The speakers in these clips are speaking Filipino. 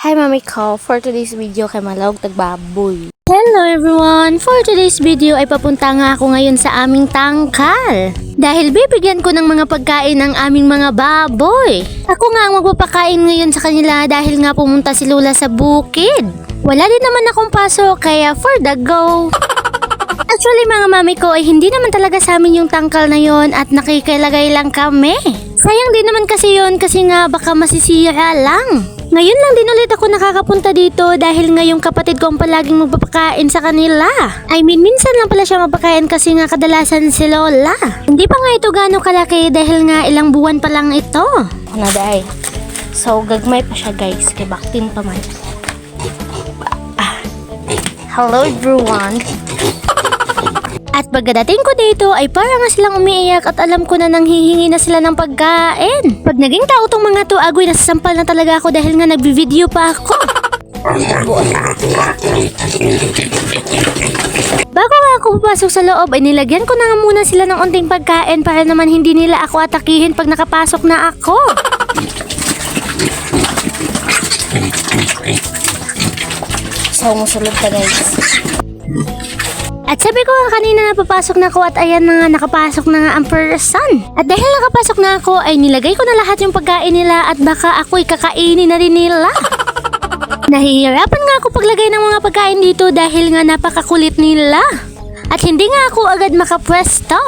Hi Mami ko, for today's video kay Malawag Tagbaboy. Hello everyone! For today's video ay papunta nga ako ngayon sa aming tangkal. Dahil bibigyan ko ng mga pagkain ng aming mga baboy. Ako nga ang magpapakain ngayon sa kanila dahil nga pumunta si Lola sa bukid. Wala din naman akong pasok kaya for the go. Actually mga mami ko ay hindi naman talaga sa amin yung tangkal na yon at nakikilagay lang kami. Sayang din naman kasi yon kasi nga baka masisira lang. Ngayon lang din ulit ako nakakapunta dito dahil nga yung kapatid ko ang palaging magpapakain sa kanila. I mean, minsan lang pala siya magpapakain kasi nga kadalasan si Lola. Hindi pa nga ito gano'ng kalaki dahil nga ilang buwan pa lang ito. Ano dahi? So, gagmay pa siya guys. Kay baktin pa man. Hello everyone! At pagdating ko dito ay parang nga silang umiiyak at alam ko na nang hihingi na sila ng pagkain. Pag naging tao tong mga to, agoy nasasampal na talaga ako dahil nga nagbi-video pa ako. Bago nga ako papasok sa loob ay nilagyan ko na nga muna sila ng unting pagkain para naman hindi nila ako atakihin pag nakapasok na ako. So, musulog ka guys. At sabi ko nga kanina na papasok na ako at ayan na nga nakapasok na nga ang person. At dahil nakapasok na ako ay nilagay ko na lahat yung pagkain nila at baka ako'y kakainin na rin nila. Nahihirapan nga ako paglagay ng mga pagkain dito dahil nga napakakulit nila. At hindi nga ako agad makapwesto.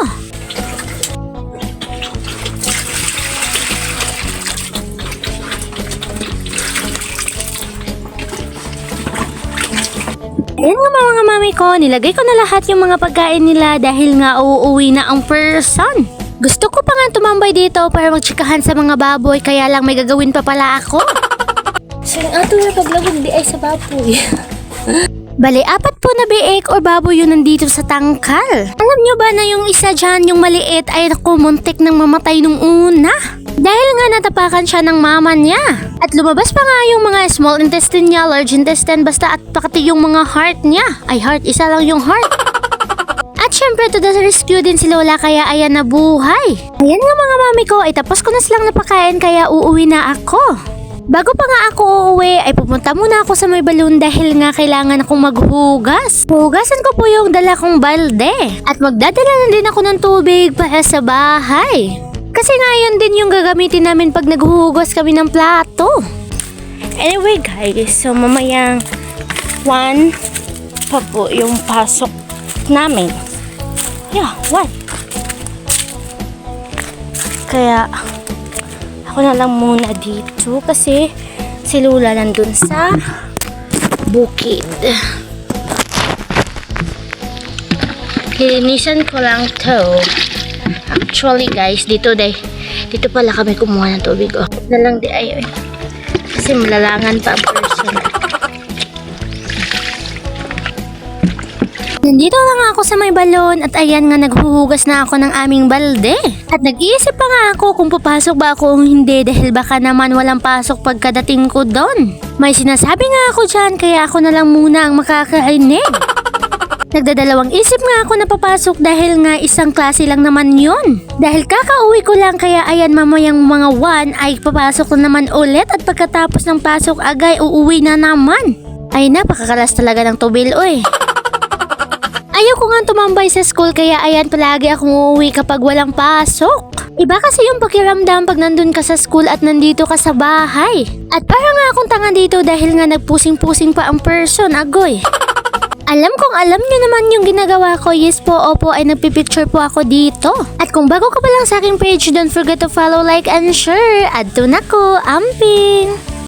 Ayan nga mga mami ko, nilagay ko na lahat yung mga pagkain nila dahil nga uuwi na ang person. Gusto ko pa nga tumambay dito para magtsikahan sa mga baboy kaya lang may gagawin pa pala ako. So yung ato na paglawag di ay sa baboy. Bali, 4 po na biik or baboy yun nandito sa tangkal. Alam nyo ba na yung isa dyan, yung maliit ay naku, muntik nang mamatay nung una. Dahil nga natapakan siya ng mama niya. At lumabas pa nga yung mga small intestine niya, large intestine, basta at pati yung mga heart niya. Ay heart, isa lang yung heart. At syempre to the rescue din si Lola kaya ayan na buhay. Ayan nga mga mami ko, ay tapos ko na silang napakain kaya uuwi na ako. Bago pa nga ako uuwi ay pupunta muna ako sa may balon dahil nga kailangan akong maghugas. Hugasan ko po yung dala kong balde. At magdadala na din ako ng tubig para sa bahay. Kasi nga yun din yung gagamitin namin pag naghuhugas kami ng plato. Anyway guys, so mamayang 1 pa po yung pasok namin. Yeah, 1. Kaya ako na lang muna dito kasi si Lola nandun sa bukid. Linisan ko lang to. Actually guys, dito pala kami kumuha ng tubig. Oh, na lang di ay. Kasi malalangan pa ang person. Nandito lang ako sa may balon at ayan nga naghuhugas na ako ng aming balde. At nag-iisip pa nga ako kung papasok ba ako o hindi dahil baka naman walang pasok pagkadating ko doon. May sinasabi nga ako dyan kaya ako na lang muna ang makakarinig. Nagdadalawang isip nga ako na papasok dahil nga isang klase lang naman yun. Dahil kakauwi ko lang kaya ayan mamayang mga 1 ay papasok na naman ulit at pagkatapos ng pasok agay uuwi na naman. Ay napakakalas talaga ng tubil oy. Ayaw ko nga tumambay sa school kaya ayan palagi akong uuwi kapag walang pasok. Iba kasi yung pakiramdam pag nandun ka sa school at nandito ka sa bahay. At parang nga akong tanga dito dahil nga nagpusing-pusing pa ang person agoy. Alam kong alam nyo naman yung ginagawa ko. Yes po, opo, ay nagpipicture po ako dito. At kung bago ka pa lang sa aking page, don't forget to follow, like, and share. Add to na ko, amping!